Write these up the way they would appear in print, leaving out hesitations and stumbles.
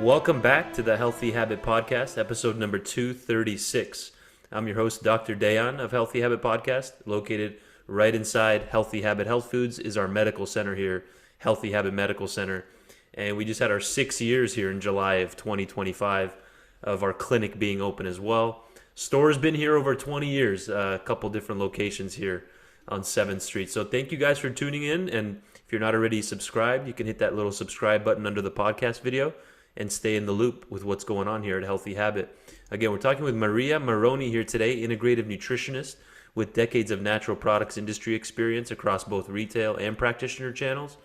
Welcome back to the Healthy Habit Podcast, episode number 236. I'm your host, Dr. Dayan of Healthy Habit Podcast. Located right inside Healthy Habit Health Foods is our medical center here, Healthy Habit Medical Center. And we just had our 6 years here in July of 2025 of our clinic being open as well. Store's been here over 20 years, a couple different locations here on 7th Street. So thank you guys for tuning in. And if you're not already subscribed, you can hit that little subscribe button under the podcast video and stay in the loop with what's going on here at Healthy Habit. Again, we're talking with Maria Maroney here today, Integrative Nutritionist with decades of natural products industry experience across both retail and practitioner channels,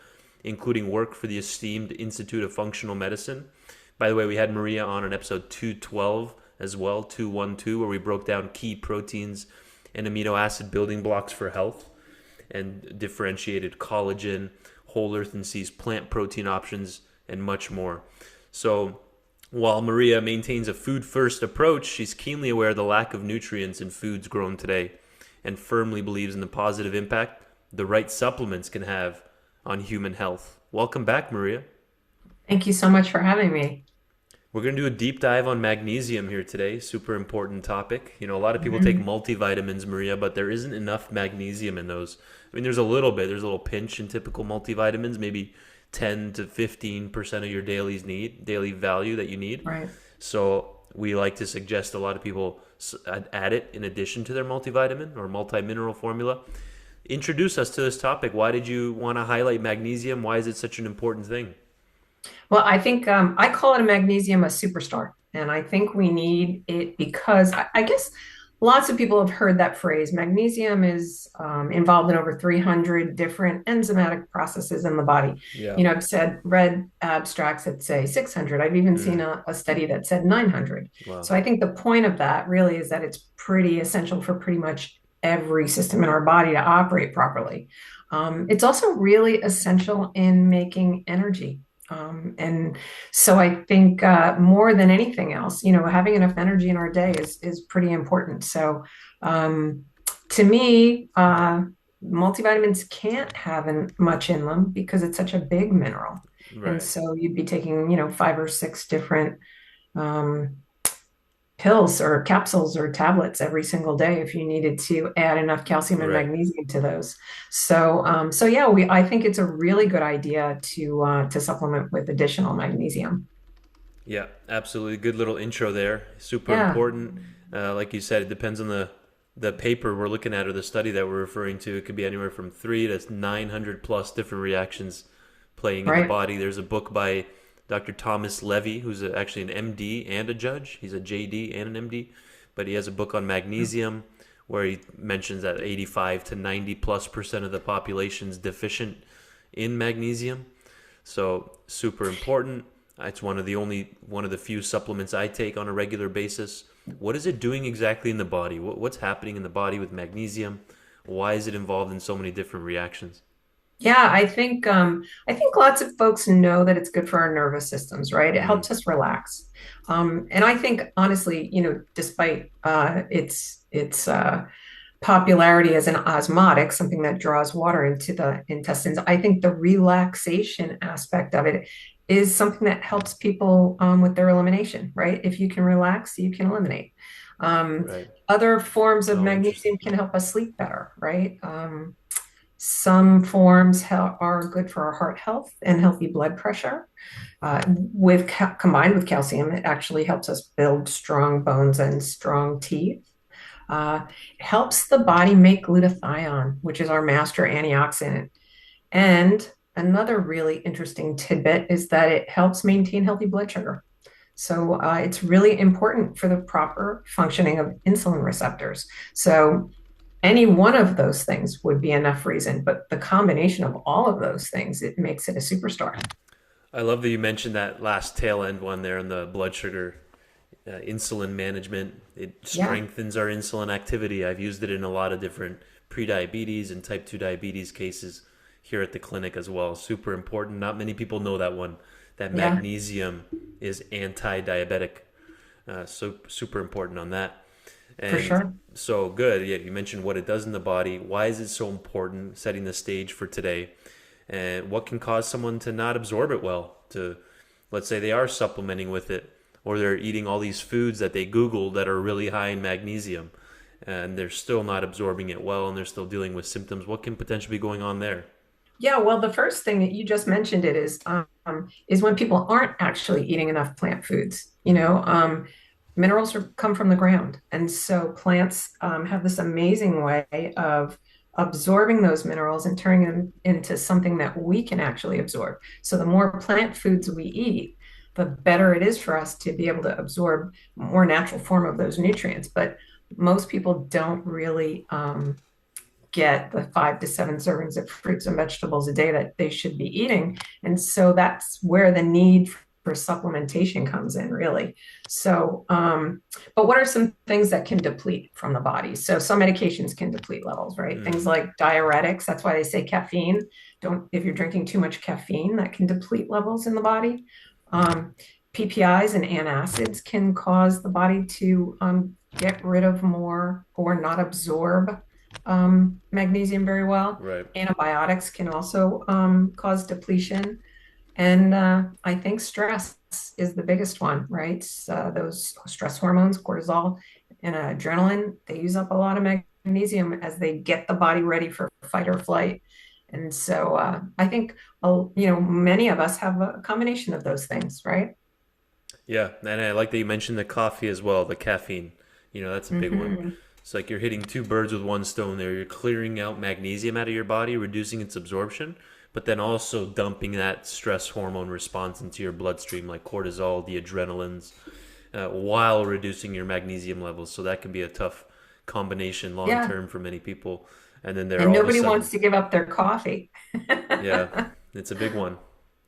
including work for the esteemed Institute of Functional Medicine. By the way, we had Maria on episode 212 as well, 212, where we broke down key proteins and amino acid building blocks for health and differentiated collagen, whole earth and seas plant protein options, and much more. So while Maria maintains a food-first approach, she's keenly aware of the lack of nutrients in foods grown today and firmly believes in the positive impact the right supplements can have on human health. Welcome back, Maria. Thank you so much for having me. We're going to do a deep dive on magnesium here today. Super important topic. You know, a lot of people take Mhm. multivitamins, Maria, but there isn't enough magnesium in those. I mean, there's a little bit. There's a little pinch in typical multivitamins, maybe 10 to 15% of your daily value that you need. Right. So we like to suggest a lot of people add it in addition to their multivitamin or multi-mineral formula. Introduce us to this topic. Why did you want to highlight magnesium? Why is it such an important thing? Well, I think I call it a magnesium a superstar. And I think we need it because I guess lots of people have heard that phrase. Magnesium is involved in over 300 different enzymatic processes in the body. Yeah. You know, read abstracts that say 600. I've even seen Mm, a study that said 900. wow. So I think the point of that really is that it's pretty essential for pretty much every system in our body to operate properly. It's also really essential in making energy. And so I think more than anything else, you know, having enough energy in our day is pretty important. So to me, multivitamins can't have much in them because it's such a big mineral. And Right. so you'd be taking, you know, 5 or 6 different um, pills or capsules or tablets every single day if you needed to add enough calcium and Right. magnesium to those. So yeah, I think it's a really good idea to supplement with additional magnesium. Yeah, absolutely. Good little intro there. Super Yeah, important. Like you said, it depends on the paper we're looking at or the study that we're referring to. It could be anywhere from 3 to 900 plus different reactions playing in the right. body. There's a book by Dr. Thomas Levy, who's actually an MD and a judge. He's a JD and an MD, but he has a book on magnesium where he mentions that 85 to 90 plus percent of the population is deficient in magnesium. So super important. It's one of the few supplements I take on a regular basis. What is it doing exactly in the body? What's happening in the body with magnesium? Why is it involved in so many different reactions? Yeah, I think lots of folks know that it's good for our nervous systems, right? It Mm, helps us relax. And I think honestly, you know, despite its popularity as an osmotic, something that draws water into the intestines, I think the relaxation aspect of it is something that helps people with their elimination, right? If you can relax, you can eliminate. Um, right. Other forms of Oh, interesting. magnesium can help us sleep better, right? Some forms are good for our heart health and healthy blood pressure. Combined with calcium, it actually helps us build strong bones and strong teeth. It helps the body make glutathione, which is our master antioxidant. And another really interesting tidbit is that it helps maintain healthy blood sugar. So it's really important for the proper functioning of insulin receptors. So any one of those things would be enough reason, but the combination of all of those things, it makes it a superstar. I love that you mentioned that last tail end one there in the blood sugar insulin management. It Yeah, strengthens our insulin activity. I've used it in a lot of different prediabetes and type 2 diabetes cases here at the clinic as well. Super important. Not many people know that one. That yeah, magnesium is anti-diabetic. So super important on that. for And sure. so good. Yeah, you mentioned what it does in the body. Why is it so important? Setting the stage for today, and what can cause someone to not absorb it well, to let's say they are supplementing with it, or they're eating all these foods that they Googled that are really high in magnesium, and they're still not absorbing it well, and they're still dealing with symptoms. What can potentially be going on there? Yeah, well, the first thing that you just mentioned it is when people aren't actually eating enough plant foods. Minerals come from the ground, and so plants have this amazing way of absorbing those minerals and turning them into something that we can actually absorb. So the more plant foods we eat, the better it is for us to be able to absorb more natural form of those nutrients. But most people don't really get the 5 to 7 servings of fruits and vegetables a day that they should be eating. And so that's where the need for supplementation comes in, really. So, but what are some things that can deplete from the body? So some medications can deplete levels, right? Mm, Things like diuretics. That's why they say caffeine. Don't, if you're drinking too much caffeine, that can deplete levels in the body. PPIs and antacids can cause the body to get rid of more or not absorb magnesium very well. right. Antibiotics can also cause depletion. And I think stress is the biggest one, right? Those stress hormones, cortisol and adrenaline, they use up a lot of magnesium as they get the body ready for fight or flight. And so I think, many of us have a combination of those things, right? Yeah, and I like that you mentioned the coffee as well, the caffeine. That's a big one. Hmm. It's like you're hitting two birds with one stone there. You're clearing out magnesium out of your body, reducing its absorption, but then also dumping that stress hormone response into your bloodstream, like cortisol, the adrenalines, while reducing your magnesium levels. So that can be a tough combination long Yeah. term for many people. And then they're And all of a nobody sudden, wants to give up their coffee. yeah, it's a big one.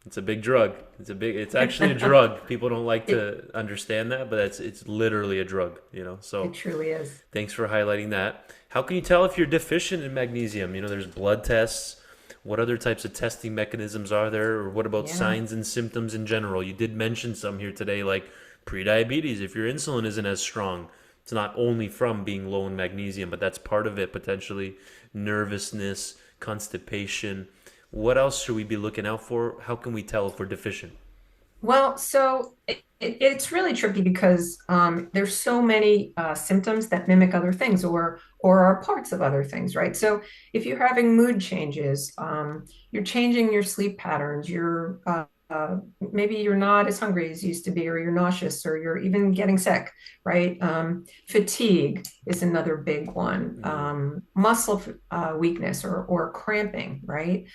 It's a big drug. It's actually a drug. People don't like It, to understand that, but it's literally a drug. it So truly is. thanks for highlighting that. How can you tell if you're deficient in magnesium? There's blood tests. What other types of testing mechanisms are there? Or what about Yeah. signs and symptoms in general? You did mention some here today, like prediabetes. If your insulin isn't as strong, it's not only from being low in magnesium, but that's part of it potentially. Nervousness, constipation. What else should we be looking out for? How can we tell if we're deficient? Well, so it's really tricky because there's so many symptoms that mimic other things or are parts of other things, right? So if you're having mood changes, you're changing your sleep patterns, maybe you're not as hungry as you used to be, or you're nauseous, or you're even getting sick, right? Fatigue is another big one. Mm, Muscle weakness or cramping, right?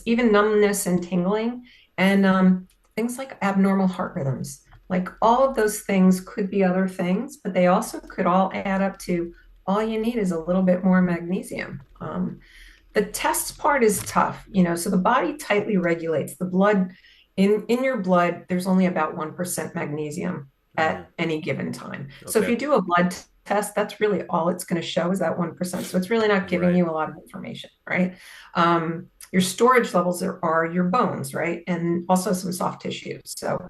Even numbness and tingling. And things like abnormal heart rhythms. Like all of those things could be other things, but they also could all add up to all you need is a little bit more magnesium. The test part is tough, so the body tightly regulates the blood. In your blood, there's only about 1% magnesium mm, at any given time. So if okay. you do a blood test, that's really all it's going to show is that 1%. So it's really not giving Right. you a lot of information, right? Your storage levels are your bones, right? And also some soft tissue. So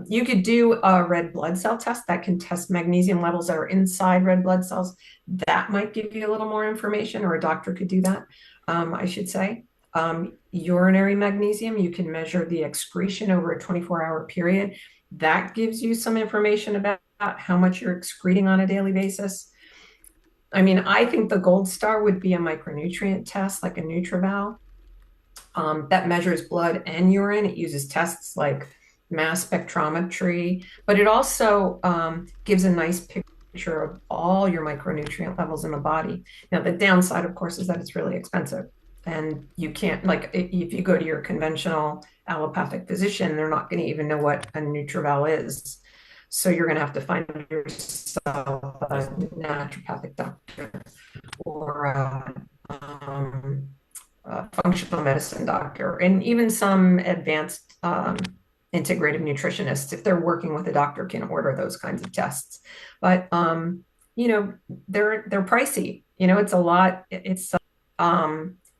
you could do a red blood cell test that can test magnesium levels that are inside red blood cells. That might give you a little more information, or a doctor could do that, I should say. Urinary magnesium, you can measure the excretion over a 24-hour period. That gives you some information about how much you're excreting on a daily basis. I mean, I think the gold star would be a micronutrient test, like a NutriVal, that measures blood and urine. It uses tests like mass spectrometry, but it also gives a nice picture of all your micronutrient levels in the body. Now, the downside, of course, is that it's really expensive. And you can't, like, if you go to your conventional allopathic physician, they're not going to even know what a NutriVal is. So you're going to have to find yourself a That's naturopathic doctor or a functional medicine doctor, and even some advanced integrative nutritionists, if they're working with a doctor, can order those kinds of tests. But you know, they're pricey. It's a lot. It's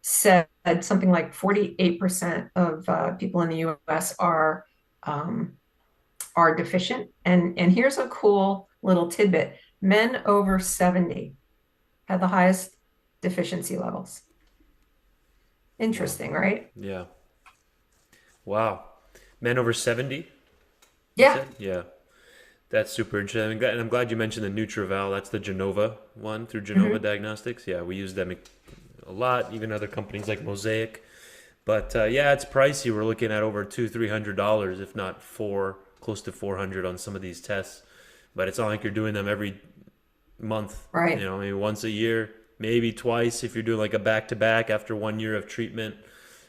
said something like 48% of people in the U.S. Are deficient. And here's a cool little tidbit: men over 70 have the highest deficiency levels. wow. Interesting, right? Yeah. Wow. Men over 70, you Yeah. said? Yeah. That's super interesting. And I'm glad you mentioned the NutriVal. That's the Genova one through Genova Hmm. Diagnostics. Yeah, we use them a lot, even other companies like Mosaic. But yeah, it's pricey. We're looking at over $300, if not four, close to 400 on some of these tests. But it's not like you're doing them every month. Right. Maybe once a year, maybe twice if you're doing like a back to back after 1 year of treatment.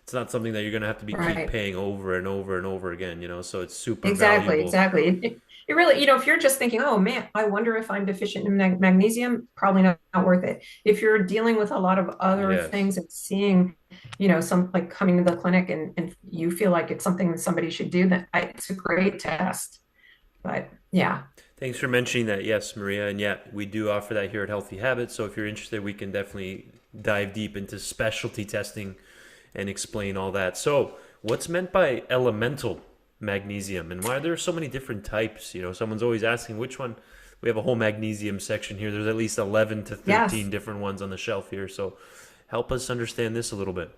It's not something that you're gonna have to be keep Right. paying over and over and over again. So it's super Exactly, valuable. exactly. It really, if you're just thinking, oh man, I wonder if I'm deficient in magnesium, probably not worth it. If you're dealing with a lot of other Yes. things and seeing, some like coming to the clinic and you feel like it's something that somebody should do, then it's a great test. But yeah, Thanks for mentioning that. Yes, Maria. And yeah, we do offer that here at Healthy Habits. So if you're interested, we can definitely dive deep into specialty testing and explain all that. So, what's meant by elemental magnesium and why are there so many different types? Someone's always asking which one. We have a whole magnesium section here. There's at least 11 to 13 yes. different ones on the shelf here. So, help us understand this a little bit.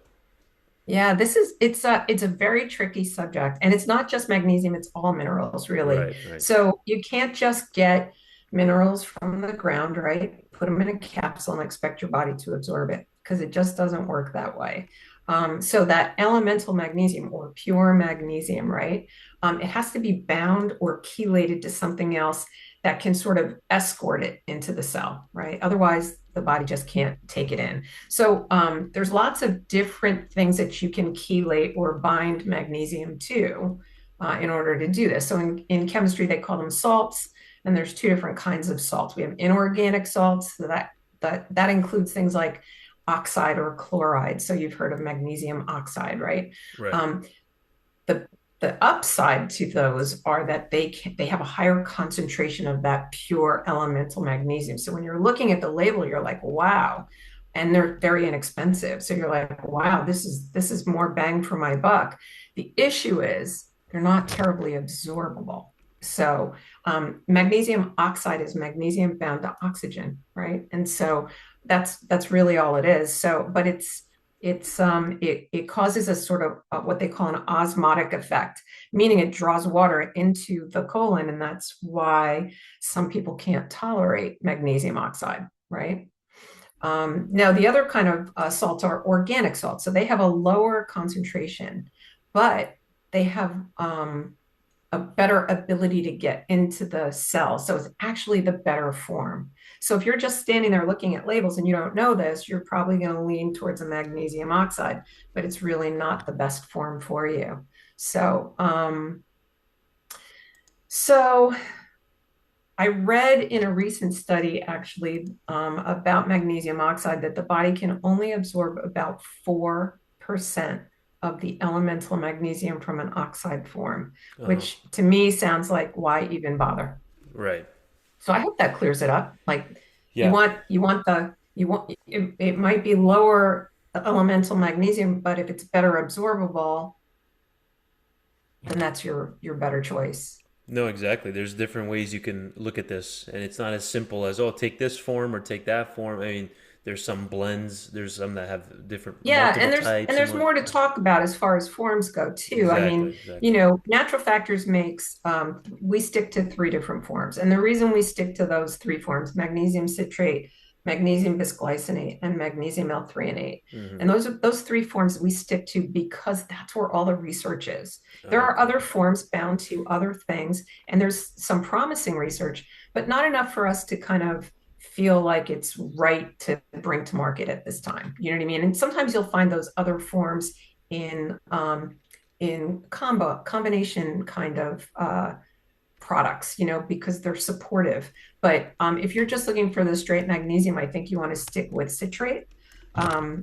Yeah, it's a very tricky subject, and it's not just magnesium, it's all minerals really. Right, right, So you can't just get minerals from the ground, right? Put them in a capsule and expect your body to absorb it because it just doesn't work that way. So that elemental magnesium or pure magnesium, right? It has to be bound or chelated to something else that can sort of escort it into the cell, right? Otherwise, the body just can't take it in. So there's lots of different things that you can chelate or bind magnesium to in order to do this. So in chemistry, they call them salts, and there's two different kinds of salts. We have inorganic salts, so that includes things like oxide or chloride. So you've heard of magnesium oxide, right? right. Um, the the upside to those are that they have a higher concentration of that pure elemental magnesium. So when you're looking at the label, you're like, wow, and they're very inexpensive. So you're like, wow, this is more bang for my buck. The issue is they're not terribly absorbable. So magnesium oxide is magnesium bound to oxygen, right? And so that's really all it is. So, but it causes a sort of what they call an osmotic effect, meaning it draws water into the colon, and that's why some people can't tolerate magnesium oxide, right? Now, the other kind of salts are organic salts, so they have a lower concentration, but they have a better ability to get into the cell. So it's actually the better form. So if you're just standing there looking at labels and you don't know this, you're probably going to lean towards a magnesium oxide, but it's really not the best form for you. So, so I read in a recent study actually about magnesium oxide that the body can only absorb about 4% of the elemental magnesium from an oxide form, Uh-huh. which to me sounds like why even bother? Right. So I hope that clears it up. Like Yeah. you want it might be lower elemental magnesium, but if it's better absorbable, then that's your better choice. No, exactly. There's different ways you can look at this, and it's not as simple as, oh, take this form or take that form. I mean, there's some blends, there's some that have different Yeah, multiple and there's and types and there's what. more to talk about as far as forms go too. I Exactly, mean, exactly. Natural Factors makes we stick to three different forms, and the reason we stick to those three forms: magnesium citrate, magnesium bisglycinate, and magnesium L-threonate. Hmm. And those three forms we stick to because that's where all the research is. There are Okay. other forms bound to other things, and there's some promising research, but not enough for us to kind of feel like it's right to bring to market at this time. You know what I mean? And sometimes you'll find those other forms in combination kind of products, because they're supportive. But if you're just looking for the straight magnesium, I think you want to stick with citrate.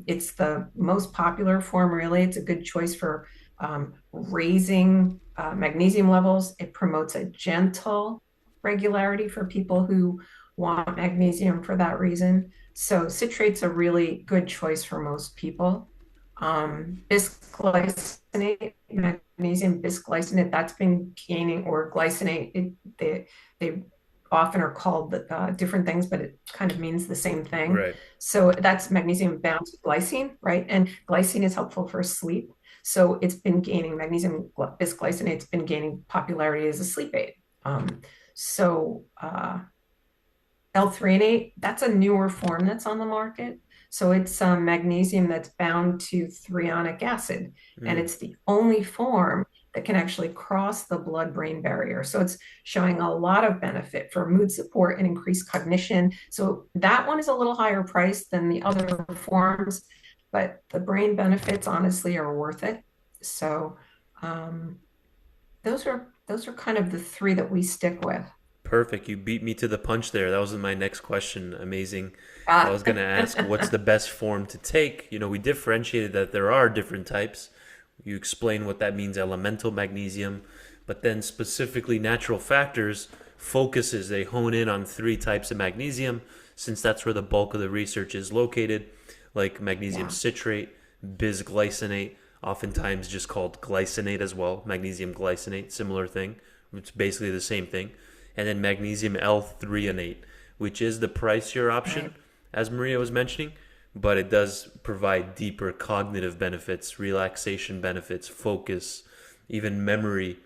It's the most popular form, really. It's a good choice for raising magnesium levels. It promotes a gentle regularity for people who want magnesium for that reason. So citrate's a really good choice for most people. Bisglycinate, magnesium bisglycinate, that's been gaining, or glycinate, they often are called different things, but it kind of means the same thing. Right. So that's magnesium bound to glycine, right? And glycine is helpful for sleep. So it's been gaining magnesium bisglycinate's been gaining popularity as a sleep aid. Um, so L-threonate, that's a newer form that's on the market. So it's magnesium that's bound to threonic acid, and Mm. it's the only form that can actually cross the blood-brain barrier. So it's showing a lot of benefit for mood support and increased cognition. So that one is a little higher priced than the other forms, but the brain benefits honestly are worth it. So um, those are kind of the three that we stick with. Perfect. You beat me to the punch there. That was my next question. Amazing. I Uh, was going to ask, what's the best form to take? We differentiated that there are different types. You explain what that means, elemental magnesium, but then specifically natural factors focuses, they hone in on three types of magnesium, since that's where the bulk of the research is located, like magnesium yeah. citrate, bisglycinate, oftentimes just called glycinate as well, magnesium glycinate, similar thing. It's basically the same thing. And then magnesium L-threonate, which is the pricier Right. option, as Maria was mentioning, but it does provide deeper cognitive benefits, relaxation benefits, focus, even memory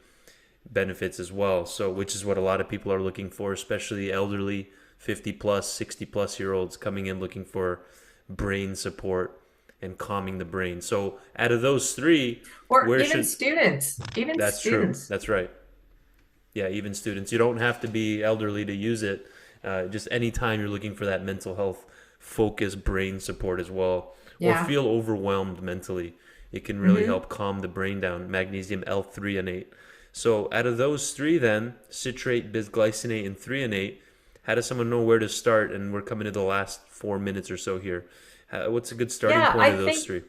benefits as well. So, which is what a lot of people are looking for, especially elderly, 50 plus, 60 plus year olds coming in looking for brain support and calming the brain. So, out of those three, Or where even should students, even that's true. students. That's right. Yeah, even students. You don't have to be elderly to use it. Just anytime you're looking for that mental health focus, brain support as well, or Yeah. feel overwhelmed mentally, it can really Hmm. help calm the brain down. Magnesium L-threonate. So out of those three, then citrate, bisglycinate, and threonate, how does someone know where to start? And we're coming to the last 4 minutes or so here. What's a good starting Yeah, point of those three?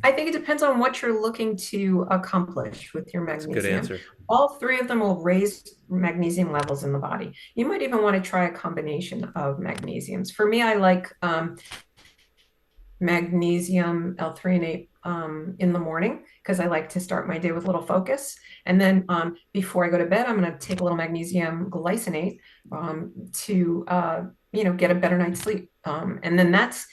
I think it depends on what you're looking to accomplish with your That's a good magnesium. answer. All three of them will raise magnesium levels in the body. You might even want to try a combination of magnesiums. For me, I like magnesium L-threonate in the morning because I like to start my day with a little focus. And then before I go to bed, I'm going to take a little magnesium glycinate to get a better night's sleep. And then that's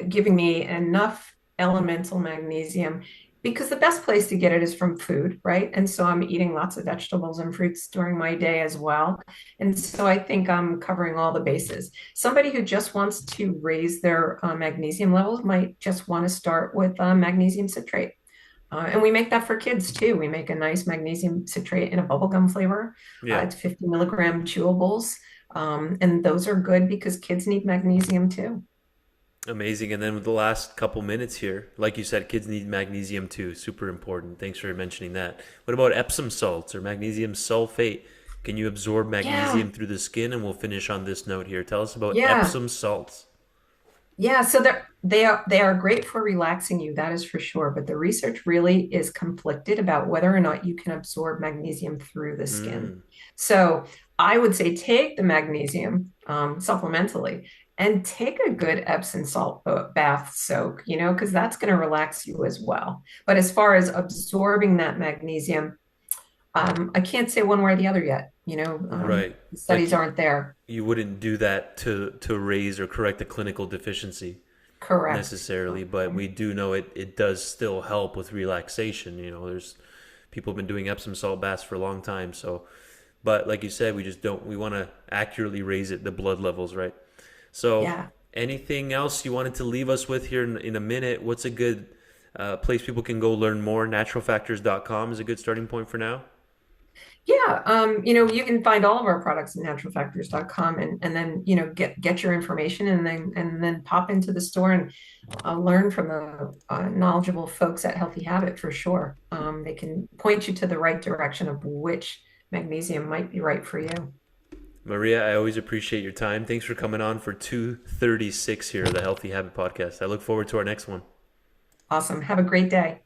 giving me enough elemental magnesium because the best place to get it is from food, right? And so I'm eating lots of vegetables and fruits during my day as well. And so I think I'm covering all the bases. Somebody who just wants to raise their magnesium levels might just want to start with magnesium citrate. And we make that for kids too. We make a nice magnesium citrate in a bubblegum flavor. Yeah. It's 50 milligram chewables. And those are good because kids need magnesium too. Amazing. And then with the last couple minutes here, like you said, kids need magnesium too. Super important. Thanks for mentioning that. What about Epsom salts or magnesium sulfate? Can you absorb Yeah, magnesium through the skin? And we'll finish on this note here. Tell us about yeah. Epsom salts. Yeah, so they are great for relaxing you, that is for sure. But the research really is conflicted about whether or not you can absorb magnesium through the skin. Mm, So I would say take the magnesium supplementally and take a good Epsom salt bath soak, because that's going to relax you as well. But as far as absorbing that magnesium, I can't say one way or the other yet. right. The Like studies aren't there. you wouldn't do that to raise or correct a clinical deficiency Correct. necessarily, but we do know it does still help with relaxation. There's people have been doing Epsom salt baths for a long time, so but like you said, we just don't we want to accurately raise it the blood levels, right? So Yeah. anything else you wanted to leave us with here in a minute? What's a good place people can go learn more? Naturalfactors.com is a good starting point for now. Yeah, you can find all of our products at naturalfactors.com and then, get your information and then pop into the store and learn from the knowledgeable folks at Healthy Habit for sure. They can point you to the right direction of which magnesium might be right for you. Maria, I always appreciate your time. Thanks for coming on for 236 here of the Healthy Habit Podcast. I look forward to our next one. Awesome. Have a great day.